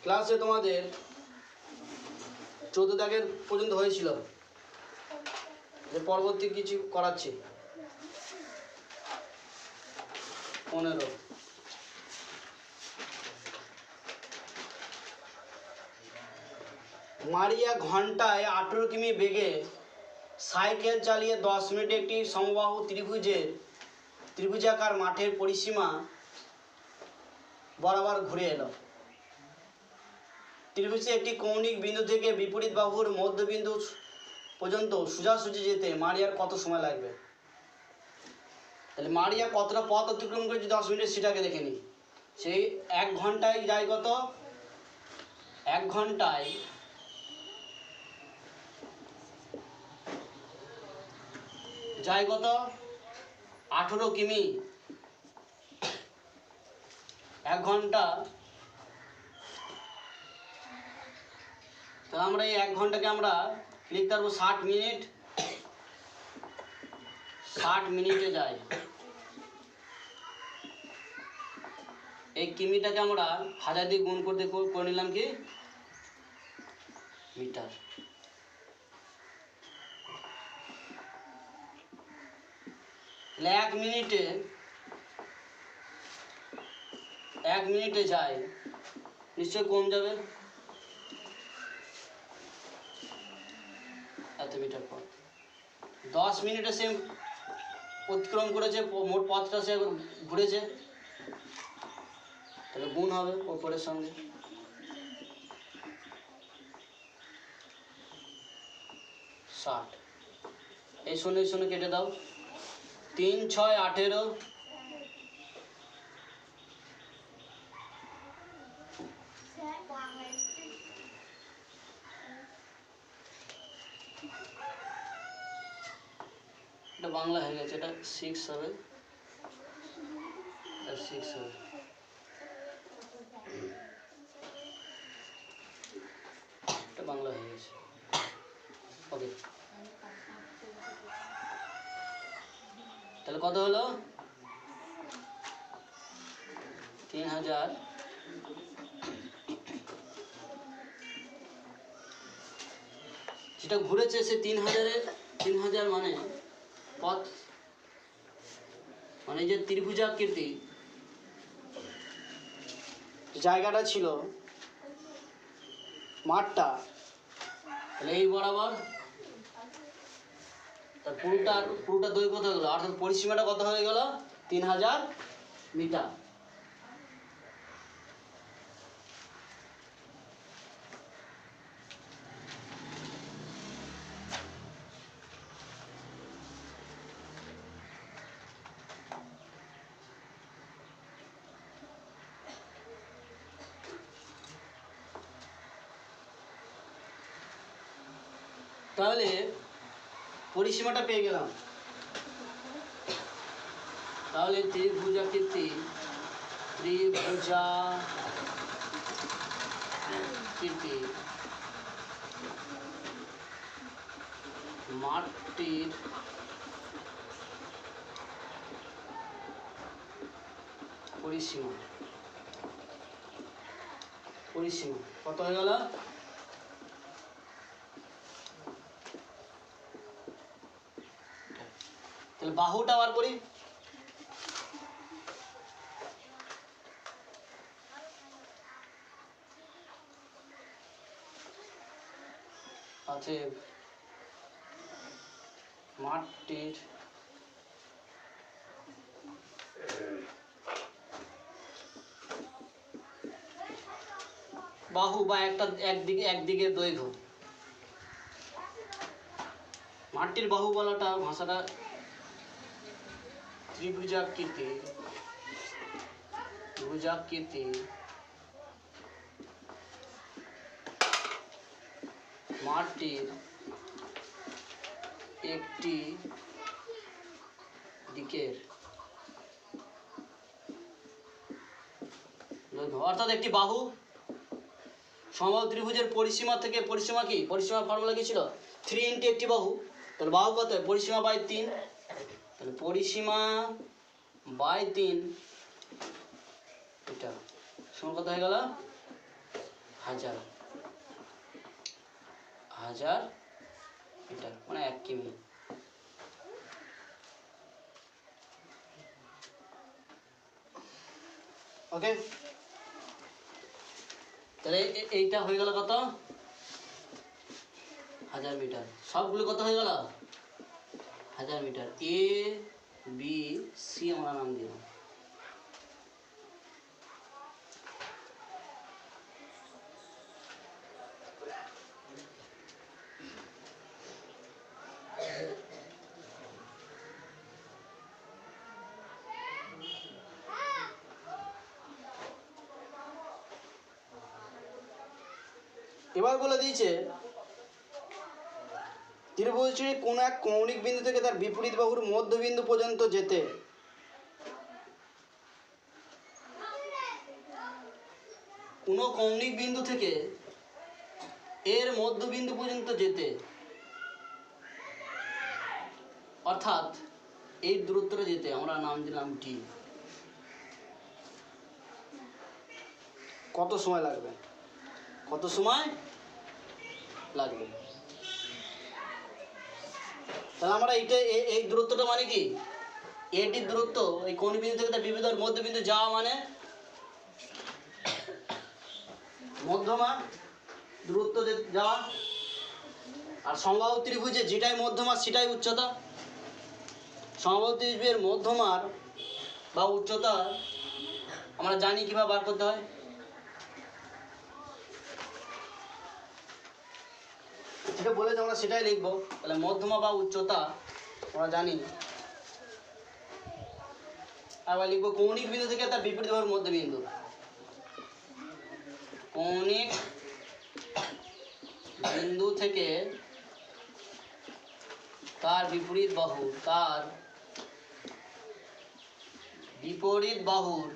ক্লাসে তোমাদের 14 দাগের পর্যন্ত হয়েছিল, যে পরবর্তী কিছু করাচ্ছি। 15 মারিয়া ঘন্টায় 18 কিমি বেগে সাইকেল চালিয়ে 10 মিনিটে একটি সমবাহু ত্রিভুজাকার মাঠের পরিসীমা বরাবর ঘুরে এলো। ত্রিভুজে একটি কৌণিক বিন্দু থেকে বিপরীত বাহুর মধ্যবিন্দু পর্যন্ত সোজাসুজি যেতে মারিয়ার কত সময় লাগবে? তাহলে মারিয়া কতটা পথ অতিক্রম করেছে 10 মিনিটে সেটাকে দেখে নিই। সেই 1 ঘন্টায় যায় কত? 1 ঘন্টায় যায় কত? 18 কিমি। 1 ঘন্টা, তাহলে আমরা এই 1 ঘন্টাকে আমরা লিখতে পারবো 60 মিনিট। 60 মিনিটে যায়। এই কিমিটাকে আমরা 1000 দিয়ে গুণ করে নিলাম কি মিটার। তাহলে 1 মিনিটে যায়, নিশ্চয় কম যাবে এত মিটার পর। 10 মিনিটে সে অতিক্রম করেছে, মোট পথটা সে ঘুরেছে, তাহলে গুণ হবে ওপরের সঙ্গে। এই 0 কেটে দাও। 3 6 18। এটা বাংলা হয়ে গেছে, এটা 6 হবে, এটা 6 হবে। এটা বাংলা হয়ে গেছে। ওকে, তাহলে কত হলো? 3000। যেটা ঘুরেছে সে 3000 মানে পথ, মানে যে ত্রিভুজাকৃতি জায়গাটা ছিল মাঠটা, তাহলে এই বরাবর তার পুরোটা দৈর্ঘ্য কত হয়ে গেল, অর্থাৎ পরিসীমাটা কত হয়ে গেল? 3000 মিটার। তাহলে পরিসীমাটা পেয়ে গেলাম। তাহলে ত্রিভুজাকৃতি মাঠটির পরিসীমা কত হয়ে গেল? তাহলে বাহুটা বার করি। অতএব মাঠটির বাহু বা একদিকে দৈর্ঘ্য, মাঠটির বাহু বলাটা ভাষাটা ত্রিভুজাকৃতি মাঠটির একটি দিকের অর্থাৎ একটি বাহু সমবাহু ত্রিভুজের পরিসীমা থেকে, পরিসীমা কি, পরিসীমা ফর্মুলা কি ছিল? 3 × একটি বাহু। তাহলে বাহু কত? পরিসীমা বাই 3। তাহলে পরিসীমা বাই 3 এটা সমান কত হয়ে গেল 1000 মিটার মানে 1 কিমি। ওকে, তাহলে এইটা হয়ে গেল কত 1000 মিটার। সবগুলো কত হয়ে গেল 1000 মিটার। এ বি সি আমরা নাম দিলাম। এবার বলে দিয়েছে ত্রিভুজটি কোন এক কৌণিক বিন্দু থেকে তার বিপরীত বাহুর মধ্যবিন্দু পর্যন্ত যেতে কোন কৌণিক বিন্দু থেকে এর মধ্যবিন্দু পর্যন্ত যেতে, অর্থাৎ এই দূরত্বটা যেতে আমরা নাম দিলাম ডি, কত সময় লাগবে? কত সময় লাগবে? তাহলে আমরা এইটা এই দূরত্বটা মানে কি, এটির দূরত্ব এই কৌণিক বিন্দু থেকে তার বিপরীত মধ্যবিন্দু যাওয়া মানে মধ্যমা দূরত্ব যাওয়া, আর সমবাহু ত্রিভুজে যেটাই মধ্যমা সেটাই উচ্চতা। সমবাহু ত্রিভুজের মধ্যমার বা উচ্চতা আমরা জানি কিভাবে বার করতে হয়। যেটা বলেছে আমরা সেটাই লিখবো। তাহলে মধ্যমা বা উচ্চতা আমরা জানি। আবার লিখবো কৌণিক বিন্দু থেকে তার বিপরীত বাহুর মধ্যবিন্দু। কৌণিক বিন্দু থেকে তার বিপরীত বাহুর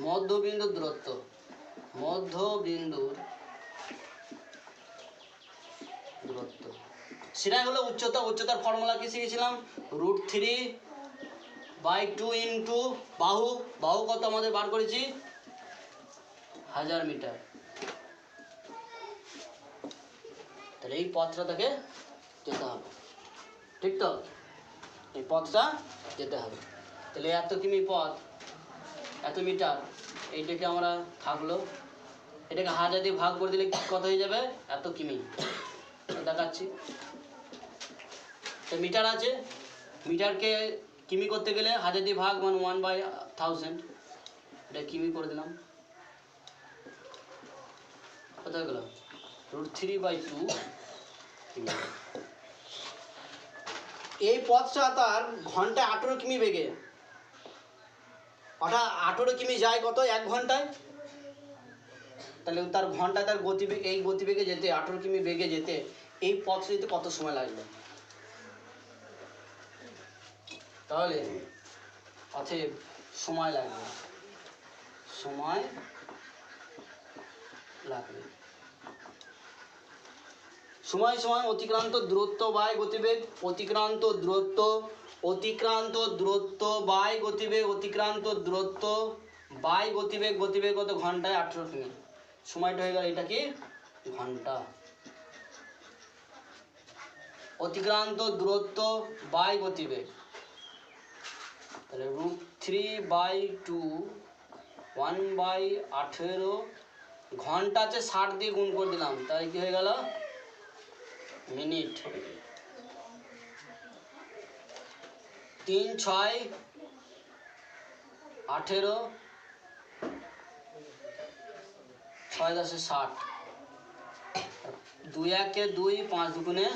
মধ্যবিন্দুর দূরত্ব। সেটাই হলো উচ্চতা। উচ্চতার ফর্মুলা কি শিখেছিলাম? √3/2 ইন্টু বাহু কত আমাদের বার করেছি 1000 মিটার। তাহলে এই পথটা থেকে যেতে হবে, ঠিক তো? এই পথটা যেতে হবে। তাহলে এত কিমি পথ, এত মিটার, এইটাকে আমরা থাকলো, এটাকে 1000 দিয়ে ভাগ করে দিলে কত হয়ে যাবে? এত কিমি। দেখাচ্ছি, তো মিটার আছে, মিটারকে কিমি করতে গেলে 1000 দিয়ে ভাগ মানে 1/1000, এটা কিমি করে দিলাম। কত হয়ে গেল? √3/2 কিমি। এই পথটা তার ঘন্টায় 18 কিমি বেগে, অর্থাৎ 18 কিমি যায় কত 1 ঘন্টায়। তাহলে তার ঘন্টায় তার গতিবেগ, এই গতিবেগে যেতে 18 কিমি বেগে যেতে এই পথটা যেতে কত সময় লাগবে? তাহলে অতএব সময় লাগবে, সময় সমান অতিক্রান্ত দূরত্ব বাই গতিবেগ। অতিক্রান্ত দূরত্ব বাই গতিবেগ। গতিবেগ কত? ঘন্টায় 18 কিমি। সময়টা হয়ে গেল এটা কি? ঘন্টা। অতিক্রান্ত দূরত্ব বাই গতিবেগ, তাহলে √3/2 1/18, ঘন্টা আছে 60 দিয়ে গুণ করে দিলাম, তাই কি হয়ে গেল? মিনিট। 3 6 18, 6 10 60, 2 1 2, 5 2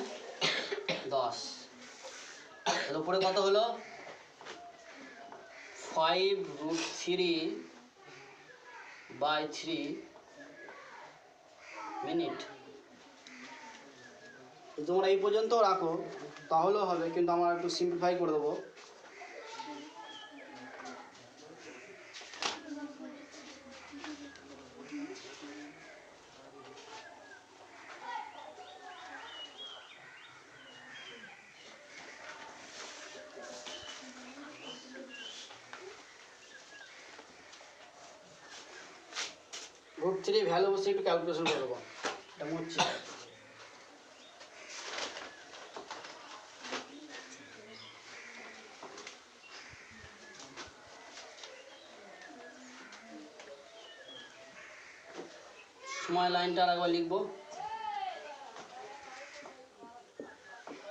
10। এর উপরে কত হলো? 5√3/3 মিনিট। তোমরা এই পর্যন্ত রাখো তাহলেও হবে, কিন্তু আমরা একটু সিম্পলিফাই করে দেবো। √3 ভ্যালু বসে একটু ক্যালকুলেশন করে দেবো। এটা মুছছি। সময় লাইনটা আরেকবার লিখবো।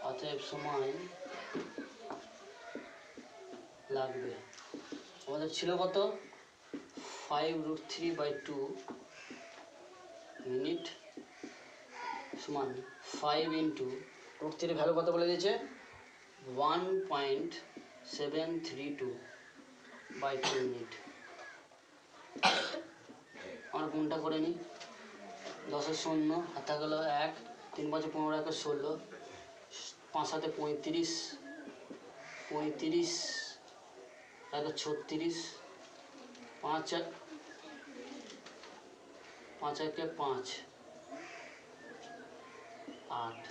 অতএব সময় লাগবে আমাদের ছিল কত, 5√3/2 মিনিট সমান 5 ইন্টু √3 ভ্যালু কত বলে দিয়েছে, 1.732/2 মিনিট। আমার গুণটা করে নিই, 10-এর 0 হাত গেল 1, 3 5 15 1 16, 5 7 35, 35 1 36, 5 1 5 8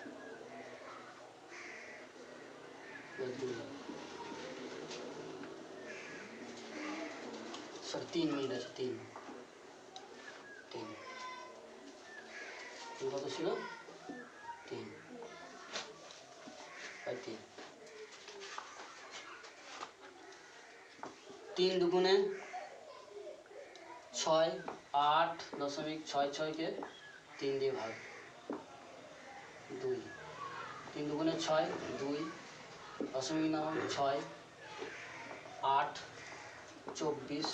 सर 3 मिनट আছে, 3 কত ছিল, 3/3, 3 দুগুণে 6, 8.66 কে 3 দিয়ে ভাগ, 2, 3 দুগুণে 6, 2.6, 8, 24,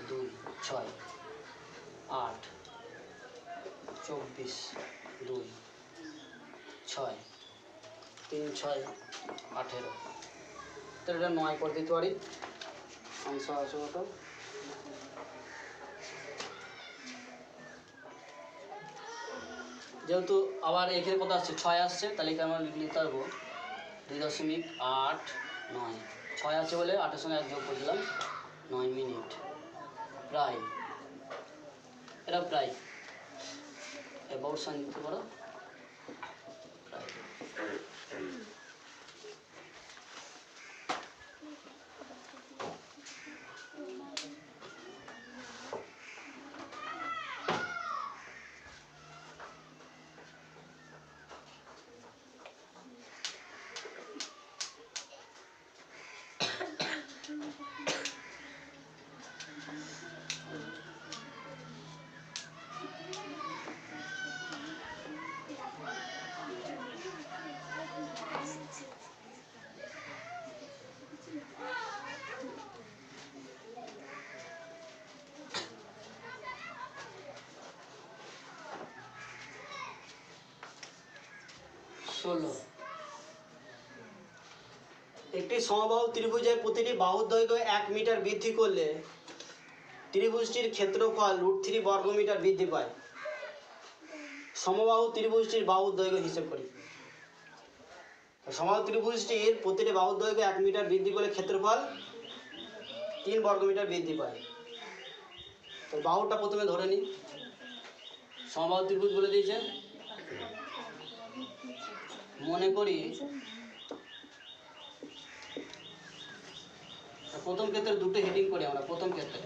2, 6, 8, 24, 2, 6, 3 6 18, তো এটা 9 করে দিতে পারি। আনসার আছে কত, যেহেতু আবার এখানে কত আসছে, 6 আসছে, তাহলে এখানে আমরা লিখতে পারবো 2.89, 6 আছে বলে 8-এর সঙ্গে 1 যোগ করে দিলাম, 9 মিনিট। প্রায়, এটা প্রায় অ্যাবাউট সাইন দিতে পারো, প্রায়। একটি সমবাহু ত্রিভুজের প্রতিটি বাহুর দৈর্ঘ্য 1 মিটার বৃদ্ধি করলে ত্রিভুজটির ক্ষেত্রফল √3 বর্গমিটার বৃদ্ধি পায়। সমবাহু ত্রিভুজটির বাহুর দৈর্ঘ্য হিসেব করি। সমবাহু ত্রিভুজটির প্রতিটি বাহুর দৈর্ঘ্য 1 মিটার বৃদ্ধি করলে ক্ষেত্রফল 3 বর্গমিটার বৃদ্ধি পায়। তো বাহুটা প্রথমে ধরে নিই, সমবাহু ত্রিভুজ বলে দিয়েছে, মনে করি প্রথম ক্ষেত্রে দুটো হেডিং করি আমরা। প্রথম ক্ষেত্রে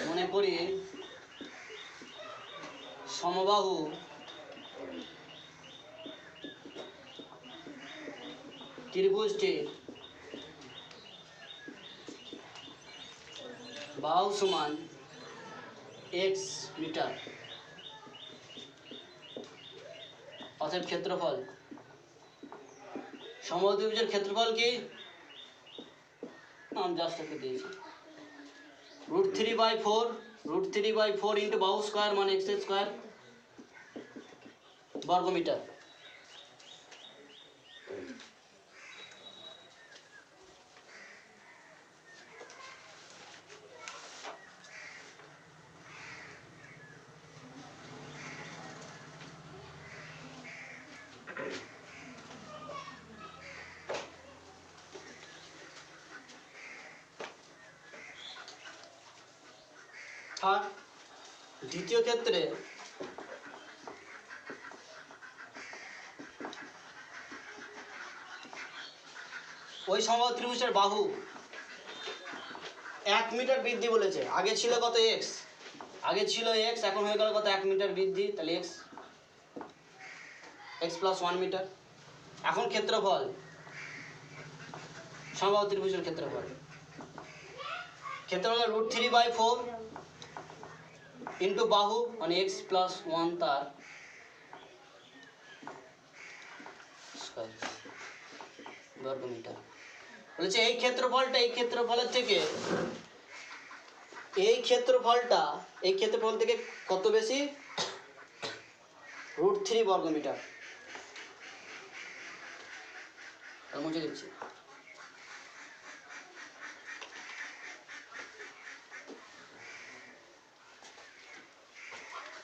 মনে করি সমবাহু ত্রিভুজটির বাহু সমান x মিটার, অতএব ক্ষেত্রফল, সমবাহু ত্রিভুজের ক্ষেত্রফল কি, নাম জাস্ট একটা দিয়েছি, √3/4 ইন্টু বাহু স্কোয়ার মানে x স্কোয়ার বর্গমিটার। আর দ্বিতীয় ক্ষেত্রে ওই সমবাহু ত্রিভুজের বাহু 1 মিটার বৃদ্ধি বলেছে। আগে ছিল কত এক্স, আগে ছিল এক্স, এখন হয়ে গেল কত 1 মিটার বৃদ্ধি, তাহলে এক্স প্লাস 1 মিটার। এখন ক্ষেত্রফল, সমবাহু ত্রিভুজের ক্ষেত্রফল √3/4 ইন্টু বাহু মানে এক্স প্লাস 1 তার স্কয়ার বর্গ মিটার। বলেছে এই ক্ষেত্রফলটা এই ক্ষেত্রফলের থেকে এই ক্ষেত্রফল থেকে কত বেশি, √3 বর্গ মিটার। মুছে দিচ্ছি।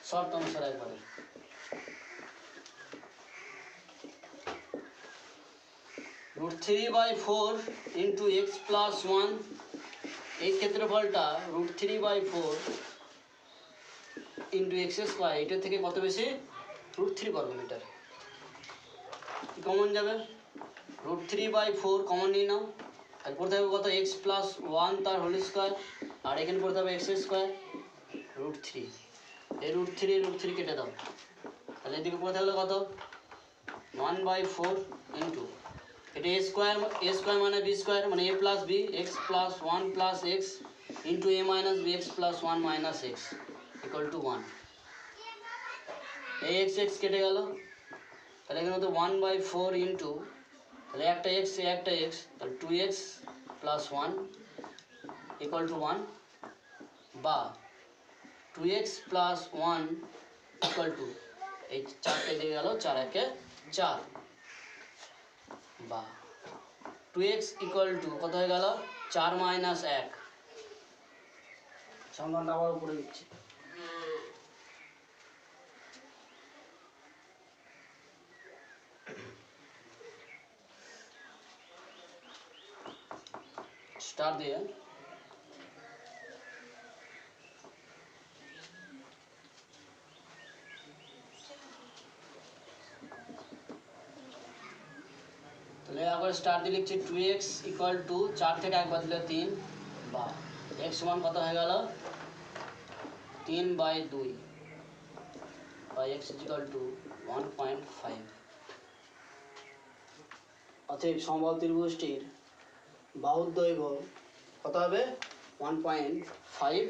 শর্ত অনুসারে একবারে √3/4 ইন্টু এক্স প্লাস 1, এই ক্ষেত্রফলটা √3/4 ইন্টু এক্স স্কোয়ার, এটার থেকে কত বেশি, √3 বর্গ মিটার। কমন যাবে, √3/4 কমন নিয়ে নাও, আর পড়তে হবে কত এক্স প্লাস 1 তার হোল স্কোয়ার, আর এখানে পড়তে হবে এক্স স্কোয়ার √3, এই √3 কেটে দাও, তাহলে এদিকে পড়তে হলো কত 1/4 ইন্টু এটা এ স্কোয়ার মানে বি স্কোয়ার মানে a plus b x plus 1 plus x into a minus b x plus 1 minus x equal to 1। এই এক্স কেটে গেল, তাহলে এখানে তো 1/4 ইন্টু, তাহলে একটা এক্স তাহলে 2x প্লাস 1 ইকুয়াল টু 1, বা 2x প্লাস 1 ইকুয়াল টু এই 4 কেটে গেল, 4 একে 4, বা 2x ইকুয়াল টু কত হয়ে গেল 4 মাইনাস 1। সমাধানটা আবার উপরে দিচ্ছি। স্টার দিয়ে তাহলে আবার স্টার দিয়ে লিখছি 2x ইকুয়াল টু 4 থেকে 1 বাদ দিলে 3, বা x সমান কত হয়ে গেল 3/2, বা x ইকুয়াল টু 1.5। অতএব সমবাহু ত্রিভুজটির বাহুর দৈর্ঘ্য কত হবে 1.5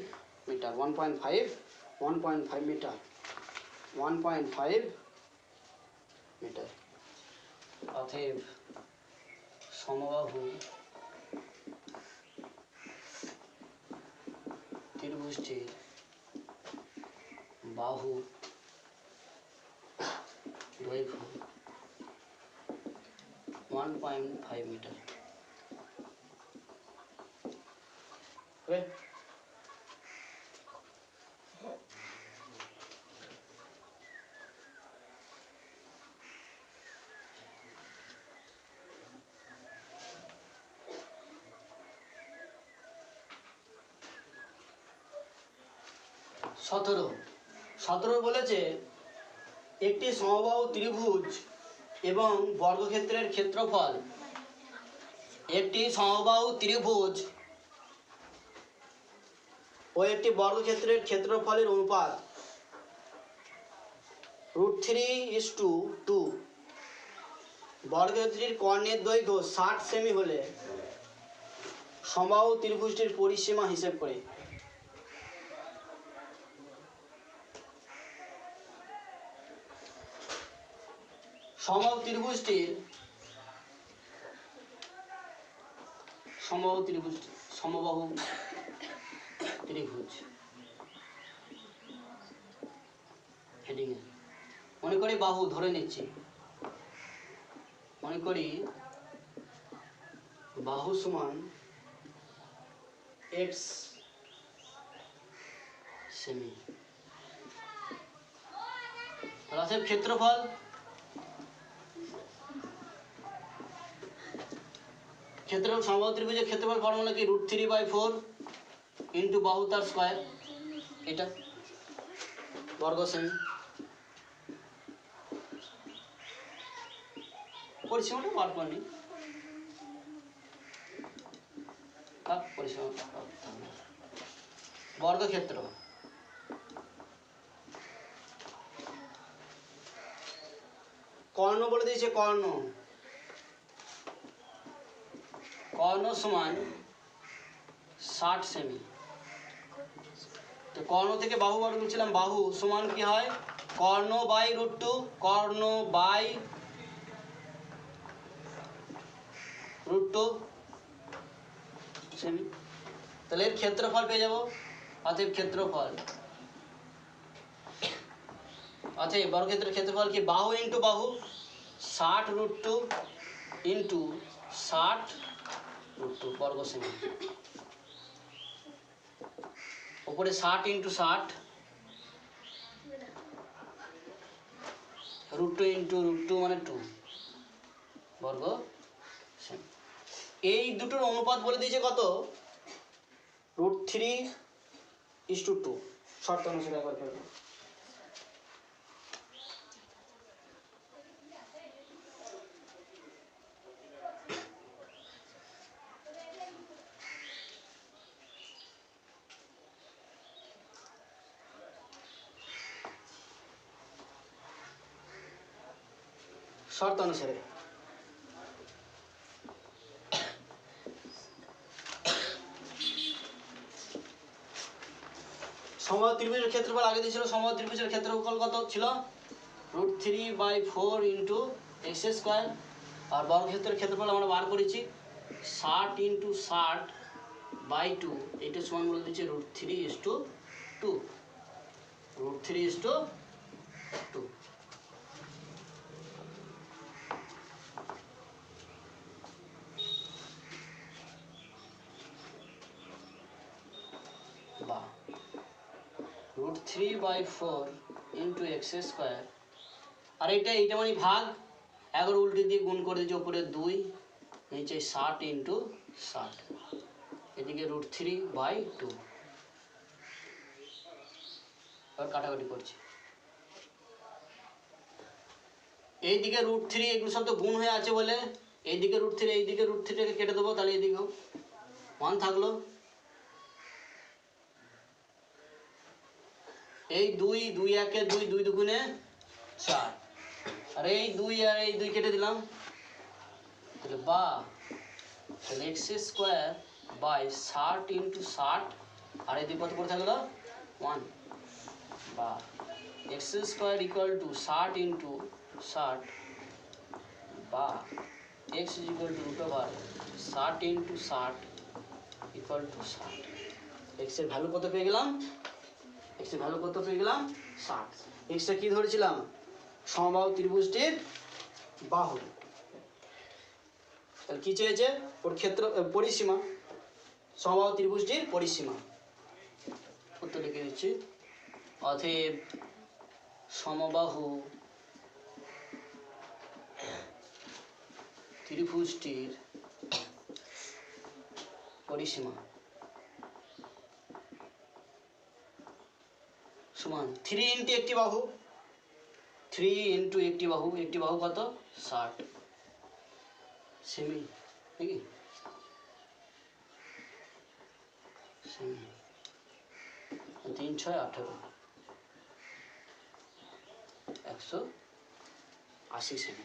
মিটার, 1.5 মিটার, 1.5 মিটার। অতএব সমবাহু ত্রিভুজটির বাহু দৈর্ঘ্য 1.5 মিটার। ওকে, সতেরো বলেছে একটি সমবাহু ত্রিভুজ এবং বর্গক্ষেত্রের ক্ষেত্রফল, একটি সমবাহু ত্রিভুজ ও একটি বর্গক্ষেত্রের ক্ষেত্রফলের অনুপাত √3:2। বর্গক্ষেত্রটির কর্ণের দৈর্ঘ্য 60 সেমি হলে সমবাহু ত্রিভুজটির পরিসীমা হিসেব করি। সমবাহু ত্রিভুজ হেডিং এ মনে করি বাহু ধরে নিচ্ছি, মনে করি বাহু সমান x সেমি, তাহলে ক্ষেত্রফল সমবাহু ত্রিভুজের ক্ষেত্রফল ফর্মুলা কি √3/4 ইন্টু বাহু তার স্কয়ার, এটা বর্গ সেমি। পরিসীমাটা বার করি, থাক, পরিসীমা থাকবে। বর্গক্ষেত্র, কর্ণ বলে দিয়েছে, কর্ণ কর্ণ সমান 60 সেমি। তো কর্ণ থেকে বাহু বার করছিলাম, বাহু সমান কি হয়, কর্ণ বাই √2, কর্ণ বাই √2 সেমি। তাহলে এর ক্ষেত্রফল পেয়ে যাবো। অতএব ক্ষেত্রফল, অতএব বর্গক্ষেত্রের ক্ষেত্রফল কি, বাহু ইন্টু বাহু 60 √2 ইন্টু 60 √2 বর্গ সেমি। উপরে 60 ইন্টু 60 √2 ইন্টু √2 মানে 2 বর্গ সেমি। এই দুটোর অনুপাত বলে দিয়েছে কত, √3:2। শর্ত অনুসারে একবার করবো। শর্ত অনুসারে সমবাহু ত্রিভুজের ক্ষেত্রফল আগে দিয়েছিল, সমবাহু ত্রিভুজের ক্ষেত্রফল কত ছিল, √3/4 ইন্টু x²। আর বর্গক্ষেত্রের ক্ষেত্রফল আমরা বার করেছি 60 ইন্টু 60/2, এটা সমান বলে দিচ্ছে √3:2, √3:2। বা √3/4 ইন্টু x²। আর এইটা মানে ভাগ, 11 উল্টে দিয়ে গুণ করে দিয়েছে, উপরে 2, নিচে 60 ইন্টু 60, এদিকে √3/2। এবার কাটাকাটি করছি, এইদিকে √3, এগুলো সব তো গুণ হয়ে আছে বলে এইদিকে √3, এইদিকে √3টাকে কেটে দেবো, তাহলে এইদিকেও 1 থাকলো। এই 2, 2 1 2, 2 2 4, আর এই 2 আর এই 2 কেটে দিলাম, তাহলে বা তাহলে x²/60 ইন্টু 60, আর এই 2 কত করে থাকলো 1, বা x² = 60 ইন্টু 60, বা x √60 ইন্টু 60 = 60। x এর ভ্যালু কত পেয়ে গেলাম, x এর ভ্যালু কত পেয়ে গেলাম 60। এক্সটা কি ধরেছিলাম, সমবাহু ত্রিভুজটির বাহু। তাহলে কি চেয়েছে, ওর ক্ষেত্র পরিসীমা, সমবাহু ত্রিভুজটির পরিসীমা। উত্তর লিখে দিচ্ছি, অতএব সমবাহু ত্রিভুজটির পরিসীমা সমান 3 ইন্টু একটি বাহু, 3 ইন্টু একটি বাহু, একটি বাহু কত 60 সেমি, নাকি সেমি, 3 6 18, 180 সেমি।